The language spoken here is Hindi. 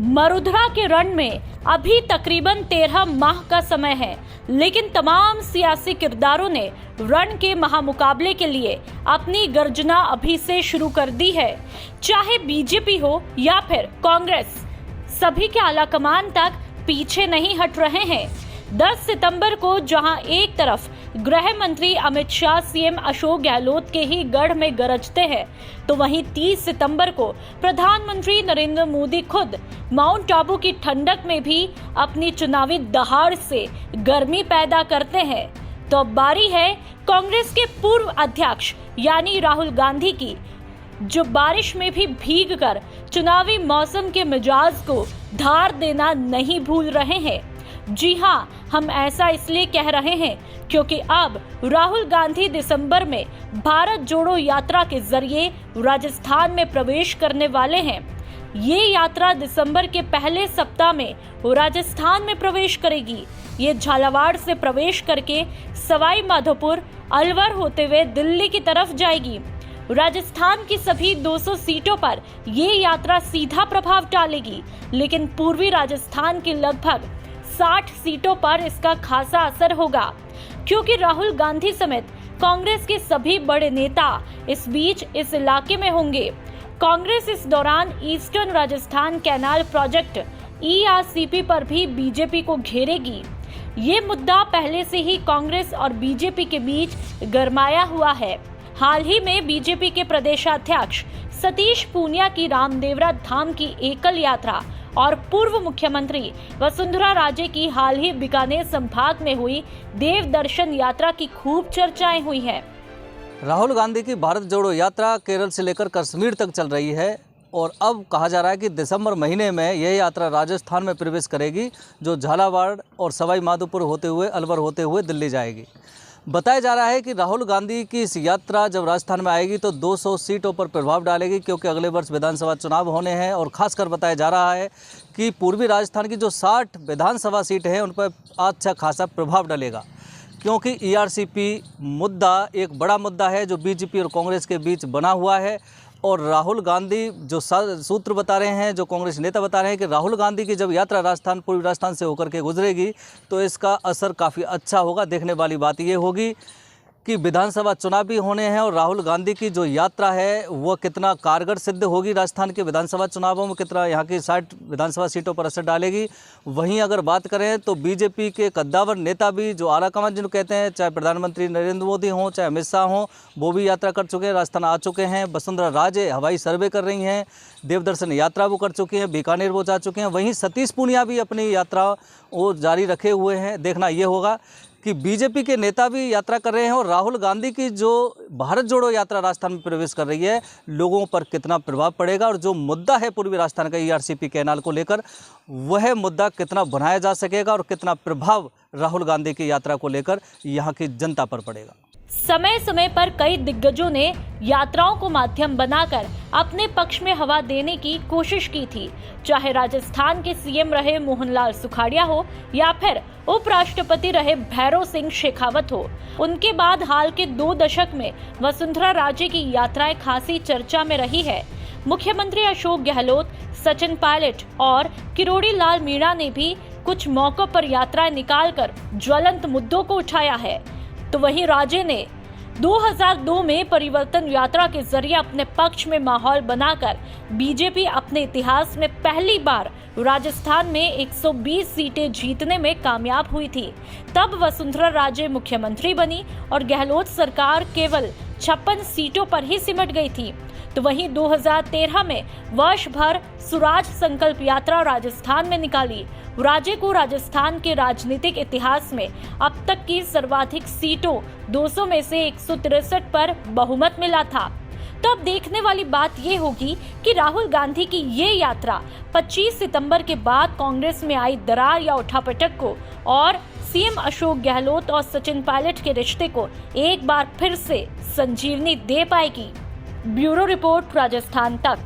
मरुधरा के रण में अभी तकरीबन 13 माह का समय है, लेकिन तमाम सियासी किरदारों ने रण के महामुकाबले के लिए अपनी गर्जना अभी से शुरू कर दी है। चाहे बीजेपी हो या फिर कांग्रेस, सभी के आलाकमान तक पीछे नहीं हट रहे हैं। 10 सितंबर को जहां एक तरफ गृह मंत्री अमित शाह सीएम अशोक गहलोत के ही गढ़ में गरजते हैं, तो वहीं 30 सितंबर को प्रधानमंत्री नरेंद्र मोदी खुद माउंट आबू की ठंडक में भी अपनी चुनावी दहाड़ से गर्मी पैदा करते हैं। तो अब बारी है कांग्रेस के पूर्व अध्यक्ष यानी राहुल गांधी की, जो बारिश में भी भीग कर चुनावी मौसम के मिजाज को धार देना नहीं भूल रहे हैं। जी हाँ, हम ऐसा इसलिए कह रहे हैं क्योंकि अब राहुल गांधी दिसंबर में भारत जोड़ो यात्रा के जरिए राजस्थान में प्रवेश करने वाले हैं। ये यात्रा दिसंबर के पहले सप्ताह में राजस्थान में प्रवेश करेगी। ये झालावाड़ से प्रवेश करके सवाई माधोपुर, अलवर होते हुए दिल्ली की तरफ जाएगी। राजस्थान की सभी 200 सीटों पर ये यात्रा सीधा प्रभाव डालेगी, लेकिन पूर्वी राजस्थान की लगभग 60 सीटों पर इसका खासा असर होगा, क्योंकि राहुल गांधी समेत कांग्रेस के सभी बड़े नेता इस बीच इस इलाके में होंगे। कांग्रेस इस दौरान eastern Rajasthan canal project ERCP पर भी बीजेपी को घेरेगी। ये मुद्दा पहले से ही कांग्रेस और बीजेपी के बीच गरमाया हुआ है। हाल ही में बीजेपी के प्रदेशाध्यक्ष सतीश पूनिया की रामदेवरा धाम की एकल यात्रा और पूर्व मुख्यमंत्री वसुंधरा राजे की हाल ही बीकानेर संभाग में हुई देव दर्शन यात्रा की खूब चर्चाएं हुई है। राहुल गांधी की भारत जोड़ो यात्रा केरल से लेकर कश्मीर तक चल रही है और अब कहा जा रहा है कि दिसंबर महीने में यह यात्रा राजस्थान में प्रवेश करेगी, जो झालावाड़ और सवाई माधोपुर होते हुए अलवर होते हुए दिल्ली जाएगी। बताया जा रहा है कि राहुल गांधी की इस यात्रा जब राजस्थान में आएगी तो 200 सीटों पर प्रभाव डालेगी, क्योंकि अगले वर्ष विधानसभा चुनाव होने हैं और खासकर बताया जा रहा है कि पूर्वी राजस्थान की जो 60 विधानसभा सीट हैं उन पर अच्छा खासा प्रभाव डालेगा, क्योंकि ERCP मुद्दा एक बड़ा मुद्दा है जो बीजेपी और कांग्रेस के बीच बना हुआ है। और राहुल गांधी जो सूत्र बता रहे हैं, जो कांग्रेस नेता बता रहे हैं कि राहुल गांधी की जब यात्रा राजस्थान पूर्वी राजस्थान से होकर के गुजरेगी तो इसका असर काफ़ी अच्छा होगा। देखने वाली बात ये होगी कि विधानसभा चुनाव भी होने हैं और राहुल गांधी की जो यात्रा है वह कितना कारगर सिद्ध होगी, राजस्थान के विधानसभा चुनावों में कितना यहाँ की 60 विधानसभा सीटों पर असर डालेगी। वहीं अगर बात करें तो बीजेपी के कद्दावर नेता भी, जो आला कमान जिनको कहते हैं, चाहे प्रधानमंत्री नरेंद्र मोदी हों चाहे अमित शाह हों, वो भी यात्रा कर चुके हैं, राजस्थान आ चुके हैं। वसुंधरा राजे हवाई सर्वे कर रही हैं, देवदर्शन यात्रा वो कर चुकी हैं, बीकानेर वो जा चुके हैं। वहीं सतीश पूनिया भी अपनी यात्रा वो जारी रखे हुए हैं। देखना ये होगा कि बीजेपी के नेता भी यात्रा कर रहे हैं और राहुल गांधी की जो भारत जोड़ो यात्रा राजस्थान में प्रवेश कर रही है, लोगों पर कितना प्रभाव पड़ेगा और जो मुद्दा है पूर्वी राजस्थान का ERCP कैनाल को लेकर, वह मुद्दा कितना बनाया जा सकेगा और कितना प्रभाव राहुल गांधी की यात्रा को लेकर यहाँ की जनता पर पड़ेगा। समय समय पर कई दिग्गजों ने यात्राओं को माध्यम बनाकर अपने पक्ष में हवा देने की कोशिश की थी, चाहे राजस्थान के सीएम रहे मोहनलाल सुखाड़िया हो या फिर उपराष्ट्रपति रहे भैरव सिंह शेखावत हो। उनके बाद हाल के 2 दशक में वसुंधरा राजे की यात्राएं खासी चर्चा में रही है। मुख्यमंत्री अशोक गहलोत, सचिन पायलट और किरोड़ी लाल मीणा ने भी कुछ मौकों पर यात्राएं निकालकर ज्वलंत मुद्दों को उठाया है। तो वहीं राजे ने 2002 में परिवर्तन यात्रा के जरिए अपने पक्ष में माहौल बनाकर बीजेपी अपने इतिहास में पहली बार राजस्थान में 120 सीटें जीतने में कामयाब हुई थी। तब वसुंधरा राजे मुख्यमंत्री बनी और गहलोत सरकार केवल 56 सीटों पर ही सिमट गई थी। तो वहीं 2013 में वर्ष भर स्वराज संकल्प यात्रा राजस्थान में निकाली। राजे को राजस्थान के राजनीतिक इतिहास में अब तक की सर्वाधिक सीटों 200 में से 163 पर बहुमत मिला था। तो अब देखने वाली बात ये होगी कि राहुल गांधी की ये यात्रा 25 सितंबर के बाद कांग्रेस में आई दरार या उठापटक को और सीएम अशोक गहलोत और सचिन पायलट के रिश्ते को एक बार फिर से संजीवनी दे पाएगी। ब्यूरो रिपोर्ट, राजस्थान तक।